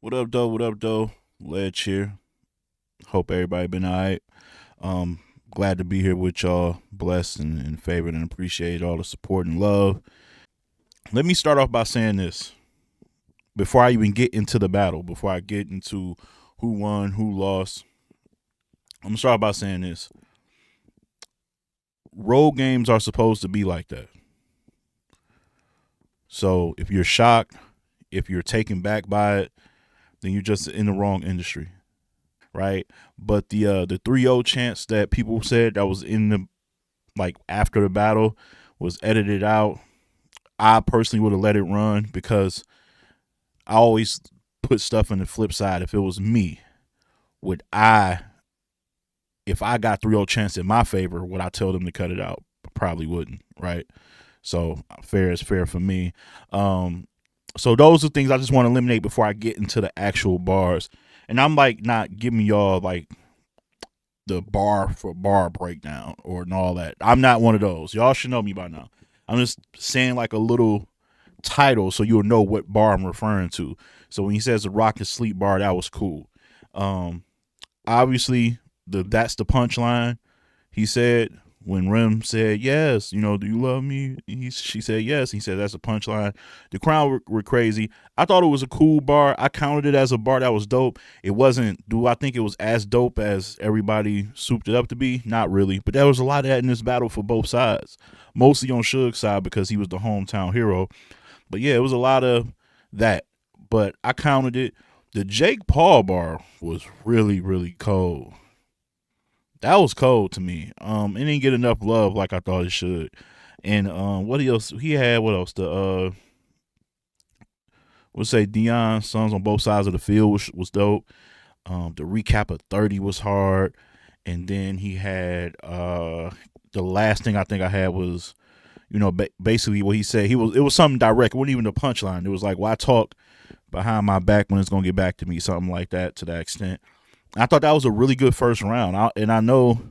What up, though? What up, though? Ledge here. Hope everybody been alright. Um, Glad to be here with y'all. Blessed and favored and appreciate all the support and love. Let me start off by saying this before I even get into the battle. Before I get into who won, who lost, I'm gonna start by saying this: road games are supposed to be like that. So if you're shocked, if you're taken back by it, then you're just in the wrong industry, right? But the 3-0 chance that people said that was in the like after the battle was edited out. I personally would have let it run because I always put stuff in the flip side. If it was me, would I, if I got 3-0 chance in my favor, would I tell them to cut it out? Probably wouldn't, right? So fair is fair for me. Um, so those are things I just want to eliminate before I get into the actual bars. And I'm like not giving y'all like the bar for bar breakdown or and all that. I'm not one of those. Y'all should know me by now. I'm just saying like a little title so you'll know what bar I'm referring to. So when he says the rock and sleep bar, that was cool. Um, Obviously that's the punchline. He said when Rim said yes, do you love me? She said yes. He said that's a punchline. The crowd were crazy. I thought it was a cool bar. I counted it as a bar that was dope. It wasn't. Do I think it was as dope as everybody souped it up to be? Not really. But there was a lot of that in this battle for both sides. Mostly on Suge's side because he was the hometown hero. But yeah, it was a lot of that. But I counted it. The Jake Paul bar was really, really cold. That was cold to me. It didn't get enough love like I thought it should. And what else he had? What else? The let's say Dion sons on both sides of the field was dope. The recap of 30 was hard, and then he had the last thing I think I had was basically what he said. It was something direct. It wasn't even a punchline. It was like, "Why talk behind my back when it's gonna get back to me?" Something like that to that extent. I thought that was a really good first round. And I know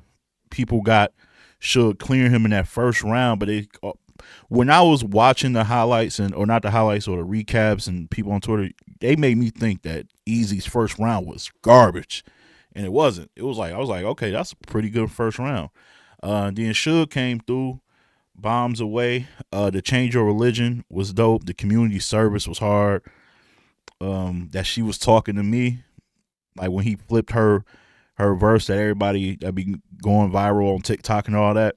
people got should clear him in that first round, but when I was watching the highlights and or not the highlights or the recaps and people on Twitter, they made me think that Easy's first round was garbage, and it wasn't. It was like I was like, okay, that's a pretty good first round. Then Suge came through, bombs away. The change your religion was dope. The community service was hard. That she was talking to me, like when he flipped her verse that everybody that be going viral on TikTok and all that.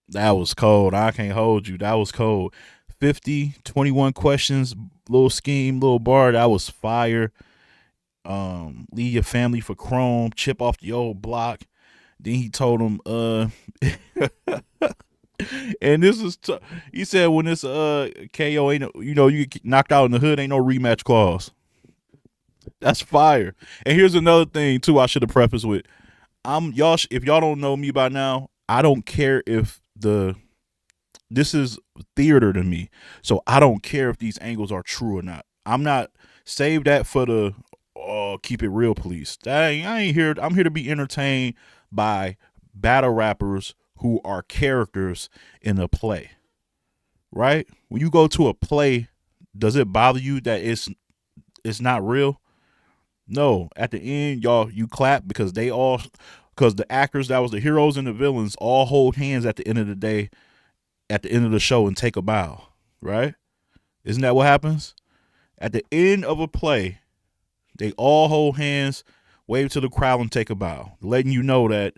That was cold. I can't hold you. That was cold. 50, 21 questions, little scheme, little bar. That was fire. Leave your family for Chrome, chip off the old block. Then he told him, and this is, he said when this KO ain't, you get knocked out in the hood, ain't no rematch clause. That's fire. And here's another thing too. I should have prefaced with, y'all. If y'all don't know me by now, I don't care if this is theater to me. So I don't care if these angles are true or not. I'm not save that for the keep it real police. I ain't here. I'm here to be entertained by battle rappers who are characters in a play. Right? When you go to a play, does it bother you that it's not real? No. At the end, y'all, you clap because because the actors that was the heroes and the villains all hold hands at the end of the day, at the end of the show and take a bow, right? Isn't that what happens? At the end of a play, they all hold hands, wave to the crowd, and take a bow, letting you know that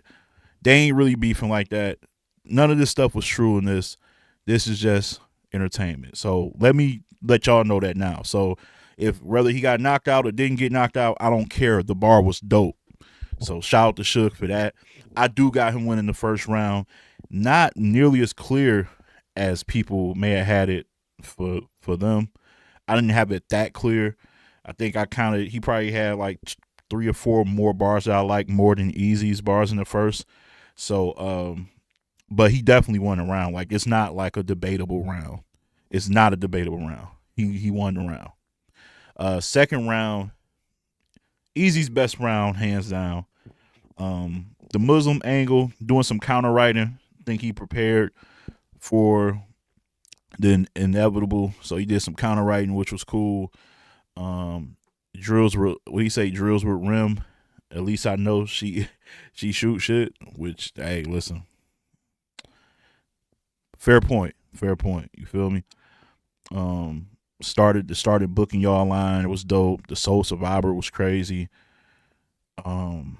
they ain't really beefing like that. None of this stuff was true in this. This is just entertainment. So let me let y'all know that now. So if whether he got knocked out or didn't get knocked out, I don't care. The bar was dope. So shout out to Shook for that. I do got him winning the first round. Not nearly as clear as people may have had it for them. I didn't have it that clear. I think I counted. He probably had like 3 or 4 more bars that I like more than Easy's bars in the first. So, but he definitely won a round. Like it's not like a debatable round. It's not a debatable round. He won the round. Second round, Easy's best round, hands down. The Muslim angle, doing some counter writing. I think he prepared for the inevitable. So he did some counter writing, which was cool. Um, drills with what he say drills with rim. At least I know she shoot shit. Which hey, listen, fair point, fair point. You feel me? Um, started booking y'all line. It was dope. The Soul Survivor was crazy. Um,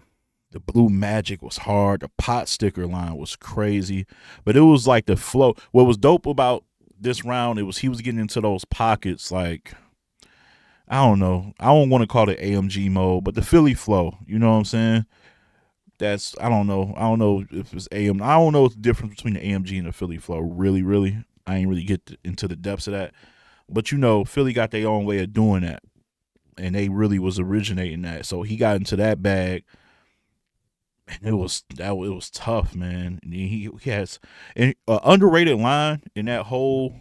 the Blue Magic was hard. The pot sticker line was crazy, but it was like the flow. What was dope about this round, it was he was getting into those pockets like I don't know. I don't want to call it AMG mode, but the Philly flow. You know what I'm saying? That's I don't know. I don't know if it's AM. I don't know the difference between the AMG and the Philly flow. Really, really, I ain't really into the depths of that. But you know, Philly got their own way of doing that, and they really was originating that. So he got into that bag, and it was tough, man. And he has an underrated line in that whole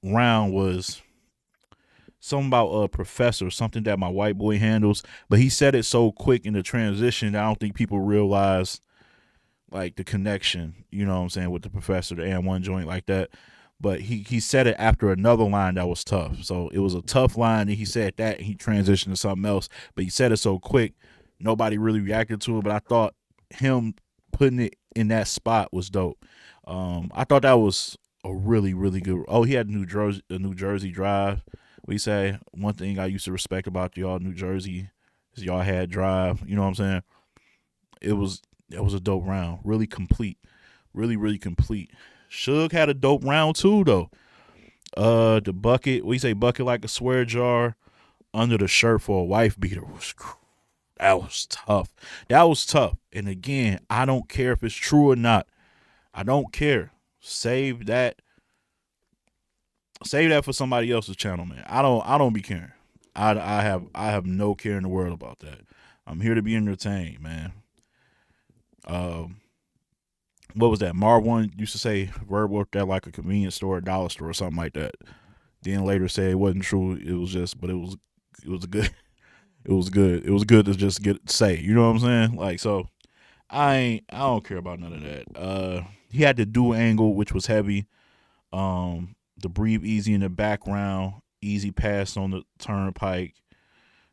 round was something about a professor, something that my white boy handles, but he said it so quick in the transition that I don't think people realize like the connection, you know what I'm saying, with the professor, the and one joint like that. But he said it after another line that was tough. So it was a tough line, and he said that and he transitioned to something else. But he said it so quick, nobody really reacted to it. But I thought him putting it in that spot was dope. I thought that was a really, really good. Oh, he had New Jersey drive. We say one thing I used to respect about y'all New Jersey is y'all had drive. You know what I'm saying? It was it was a dope round. Really complete. Really, really complete. Suge had a dope round too though. The bucket, we say bucket like a swear jar under the shirt for a wife beater that was tough. That was tough. And again, I don't care if it's true or not. I don't care. Save that. Save that for somebody else's channel, man. I don't be caring. I have no care in the world about that. I'm here to be entertained, man. Um, what was that? Marv used to say Verb worked at like a convenience store, a dollar store, or something like that. Then later say it wasn't true. It was just, but it was good. It was good. It was good to just get say. You know what I'm saying? Like so, I don't care about none of that. He had the dual angle, which was heavy. The breathe easy in the background, easy pass on the turnpike.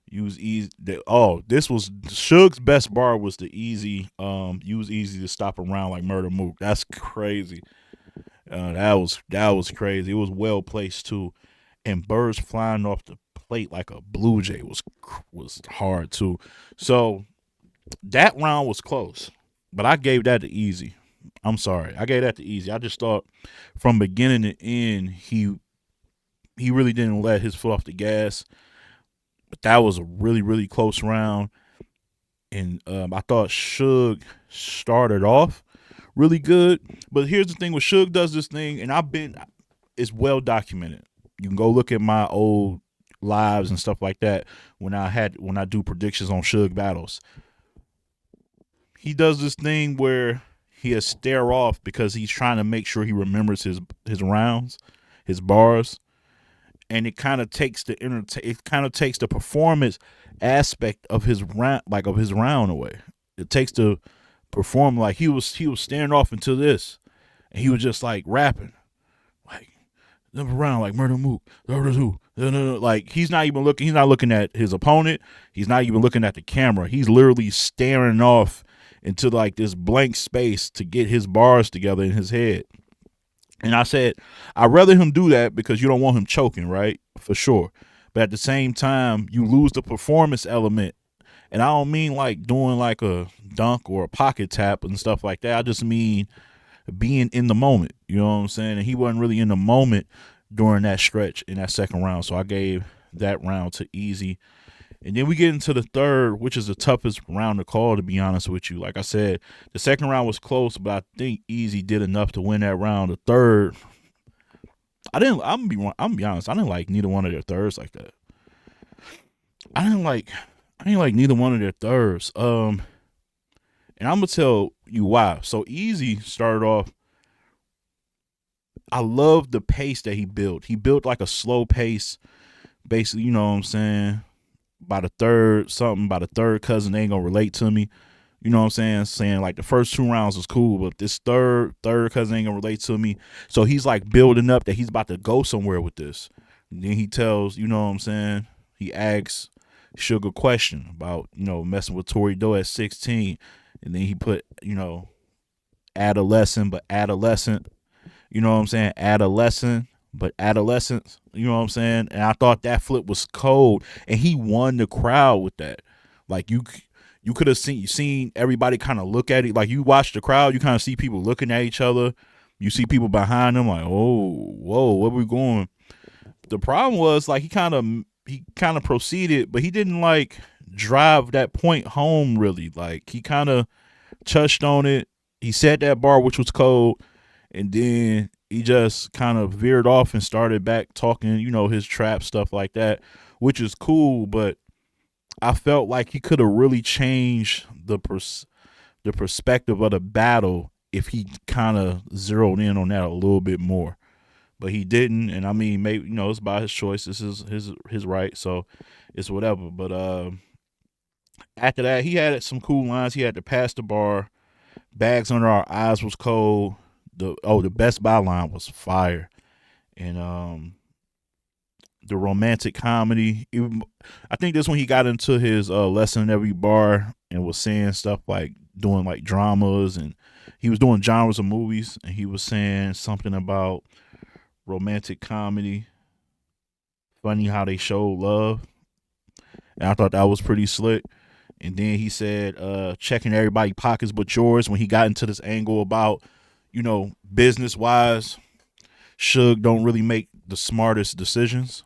Use easy. This was Suge's best bar was the easy. Use easy to stop around like Murder Mook. That's crazy. That was crazy. It was well placed too, and birds flying off the plate like a blue jay was hard too. So that round was close, but I gave that to Easy. I'm sorry, I gave that to Easy. I just thought from beginning to end he really didn't let his foot off the gas. But that was a really really close round, and I thought Suge started off really good. But here's the thing: when Suge does this thing, and it's well documented. You can go look at my old lives and stuff like that when I do predictions on Suge battles. He does this thing where he'll stare off because he's trying to make sure he remembers his rounds, his bars, and it kind of takes the performance aspect of his round, like of his round away. It takes the perform like he was staring off into this, and he was just like rapping, like number round like Murder Mook, like he's not looking at his opponent, he's not even looking at the camera, he's literally staring off into like this blank space to get his bars together in his head. And I said, I'd rather him do that because you don't want him choking, right? For sure. But at the same time, you lose the performance element. And I don't mean like doing like a dunk or a pocket tap and stuff like that. I just mean being in the moment. You know what I'm saying? And he wasn't really in the moment during that stretch in that second round. So I gave that round to Easy. And then we get into the third, which is the toughest round to call, to be honest with you. Like I said, the second round was close, but I think Easy did enough to win that round. The third, I didn't. I'm gonna be honest. I didn't like neither one of their thirds like that. I didn't like. I didn't like neither one of their thirds. And I'm gonna tell you why. So Easy started off. I love the pace that he built. He built like a slow pace, basically. You know what I'm saying? By the third cousin, they ain't gonna relate to me. You know what I'm saying? Saying like the first two rounds was cool, but this third cousin ain't gonna relate to me. So he's like building up that he's about to go somewhere with this. And then he tells, you know what I'm saying? he asks Suge a question about, messing with Tory Doe at 16. And then he put, adolescent, but adolescent. You know what I'm saying? Adolescent, but adolescence. You know what I'm saying? And I thought that flip was cold, and he won the crowd with that. Like you could have seen everybody kind of look at it. Like you watch the crowd, you kind of see people looking at each other. You see people behind them, like, oh, whoa, where we going? The problem was like he kind of proceeded, but he didn't like drive that point home really. Like he kind of touched on it. He said that bar, which was cold, and then he just kind of veered off and started back talking, his trap stuff like that, which is cool. But I felt like he could have really changed the perspective of the battle if he kind of zeroed in on that a little bit more. But he didn't, and I mean, maybe it's by his choice. This is his right, so it's whatever. But after that, he had some cool lines. He had to pass the bar. Bags under our eyes was cold. The Best Buy line was fire, and the romantic comedy. I think this when he got into his lesson in every bar and was saying stuff like doing like dramas, and he was doing genres of movies, and he was saying something about romantic comedy. Funny how they show love, and I thought that was pretty slick. And then he said, checking everybody's pockets but yours when he got into this angle about, business wise, Suge don't really make the smartest decisions.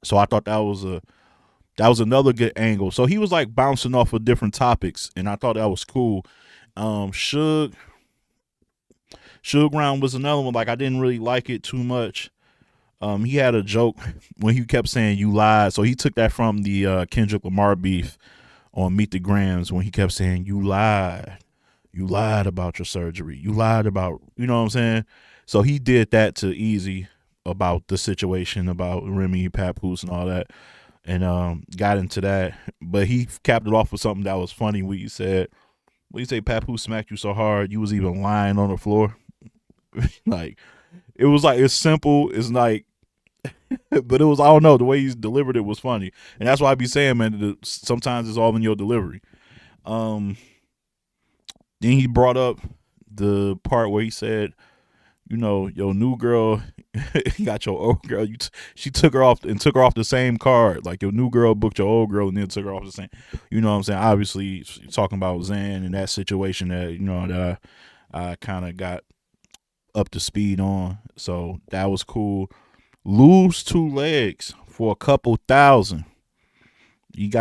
So I thought that was another good angle. So he was like bouncing off of different topics, and I thought that was cool. Suge Round was another one. Like I didn't really like it too much. He had a joke when he kept saying you lied. So he took that from the Kendrick Lamar beef on Meet the Grams when he kept saying you lied. You lied about your surgery. You lied about, you know what I'm saying? So he did that to Eazy about the situation about Remy, Papoose, and all that, and got into that. But he capped it off with something that was funny. When you said, "When you say Papoose smacked you so hard, you was even lying on the floor." Like it was like it's simple. It's like, but it was I don't know the way he delivered it was funny, and that's why I be saying, man, sometimes it's all in your delivery. Um, then he brought up the part where he said, your new girl got your old girl. She took her off and took her off the same card. Like your new girl booked your old girl and then took her off the same. You know what I'm saying? Obviously, talking about Zan and that situation that that I kind of got up to speed on. So that was cool. Lose two legs for a couple thousand. He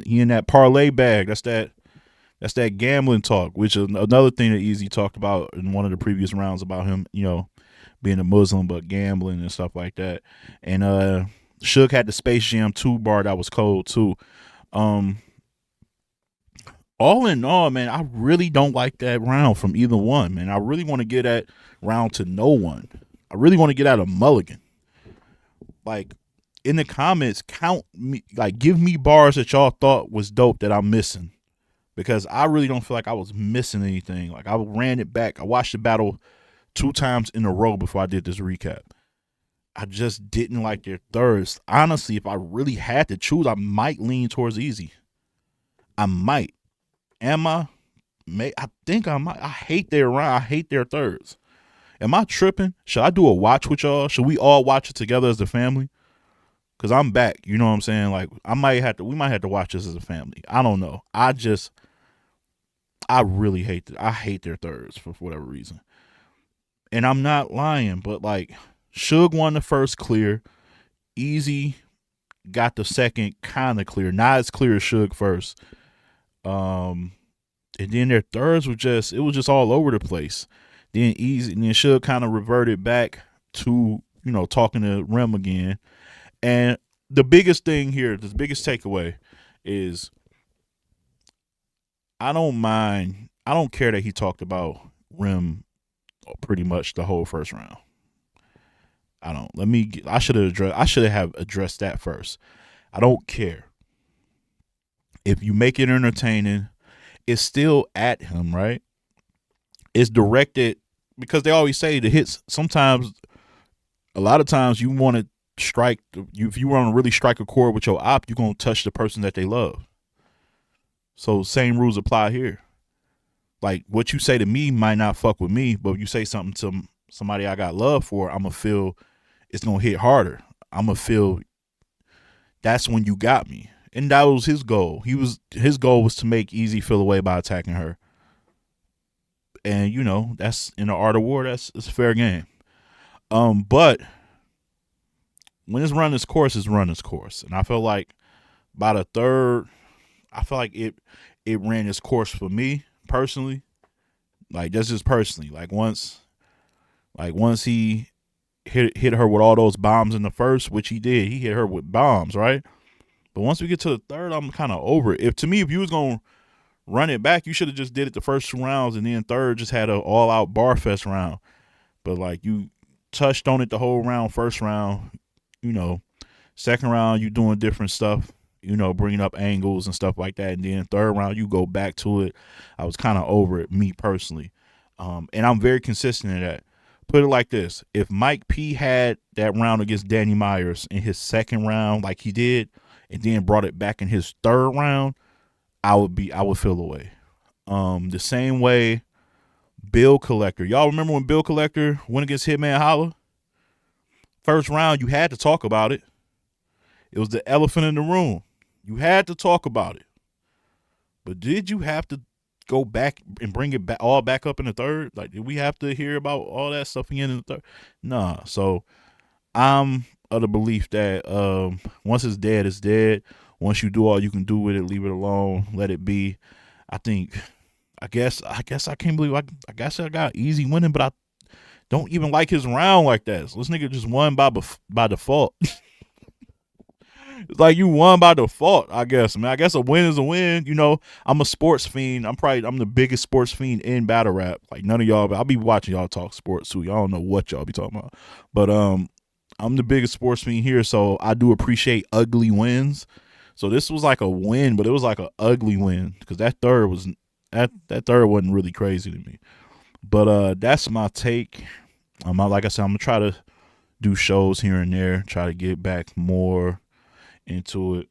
in that parlay bag. That's that gambling talk, which is another thing that Eazy talked about in one of the previous rounds about him, being a Muslim but gambling and stuff like that. And Suge had the Space Jam 2 bar that was cold too. Um, all in all, man, I really don't like that round from either one, man. I really want to get that round to no one. I really want to get out of Mulligan. Like in the comments, count me, like give me bars that y'all thought was dope that I'm missing, because I really don't feel like I was missing anything. Like I ran it back. I watched the battle 2 times in a row before I did this recap. I just didn't like their thirds. Honestly, if I really had to choose, I might lean towards Eazy. I might. Am I? I think I might. I hate their round. I hate their thirds. Am I tripping? Should I do a watch with y'all? Should we all watch it together as a family? Cause I'm back. You know what I'm saying? Like we might have to watch this as a family. I don't know. I really I hate their thirds for whatever reason. And I'm not lying, but like Suge won the first clear. Eazy got the second kind of clear. Not as clear as Suge first. And then their thirds were it was just all over the place. Then Eazy and then Suge kind of reverted back to, talking to Rem again. And the biggest thing here, the biggest takeaway is I don't care that he talked about Rem pretty much the whole first round. I don't. I should have addressed that first. I don't care. If you make it entertaining, it's still at him, right? It's directed because they always say the hits sometimes a lot of times you want it strike if you want to really strike a chord with your op, you're gonna touch the person that they love. So same rules apply here. Like what you say to me might not fuck with me, but if you say something to somebody I got love for, I'm gonna feel it's gonna hit harder. I'm gonna feel that's when you got me. And that was his goal. His goal was to make Eazy feel away by attacking her. And you know, that's in the art of war, it's a fair game. But when it's run its course, it's run its course. And I feel like by the third, I feel like it ran its course for me personally. Like that's just personally. Once he hit her with all those bombs in the first, which he did, he hit her with bombs, right? But once we get to the third, I'm kind of over it. If to me, if you was gonna run it back, you should have just did it the first 2 rounds, and then third just had an all out bar fest round. But like you touched on it the whole round, first round, you know, second round you doing different stuff, you know, bringing up angles and stuff like that, and then third round you go back to it. I was kind of over it, me personally, and I'm very consistent in that. Put it like this: if Mike P had that round against Danny Myers in his second round, like he did, and then brought it back in his third round, I would feel away. The same way Bill Collector. Y'all remember when Bill Collector went against Hitman Holla? First round, you had to talk about it. It was the elephant in the room. You had to talk about it. But did you have to go back and bring it back all back up in the third? Like, did we have to hear about all that stuff again in the third? Nah. So I'm of the belief that once it's dead, it's dead. Once you do all you can do with it, leave it alone, let it be. I think I guess I can't believe I guess I got Eazy winning, but I don't even like his round like that. So this nigga just won by default. It's like you won by default, I guess. Man, I guess a win is a win. You know, I'm a sports fiend. I'm the biggest sports fiend in battle rap. Like none of y'all, but I'll be watching y'all talk sports too. Y'all don't know what y'all be talking about. But I'm the biggest sports fiend here, so I do appreciate ugly wins. So this was like a win, but it was like an ugly win because that third wasn't really crazy to me. But that's my take. Like I said, I'm gonna try to do shows here and there, try to get back more into it.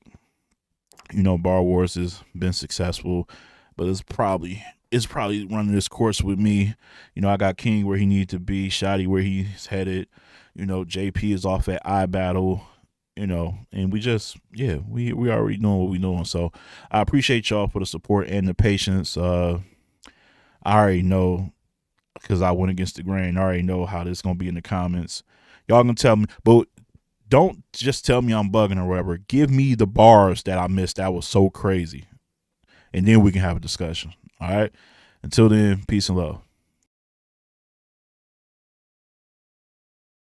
You know, Bar Wars has been successful, but it's probably running this course with me. You know, I got King where he needs to be, Shotty where he's headed. You know, JP is off at iBattle. You know, and we already know what we doing. So I appreciate y'all for the support and the patience. I already know because I went against the grain. I already know how this is gonna be in the comments. Y'all gonna tell me, but don't just tell me I'm bugging or whatever. Give me the bars that I missed. That was so crazy, and then we can have a discussion. All right. Until then, peace and love.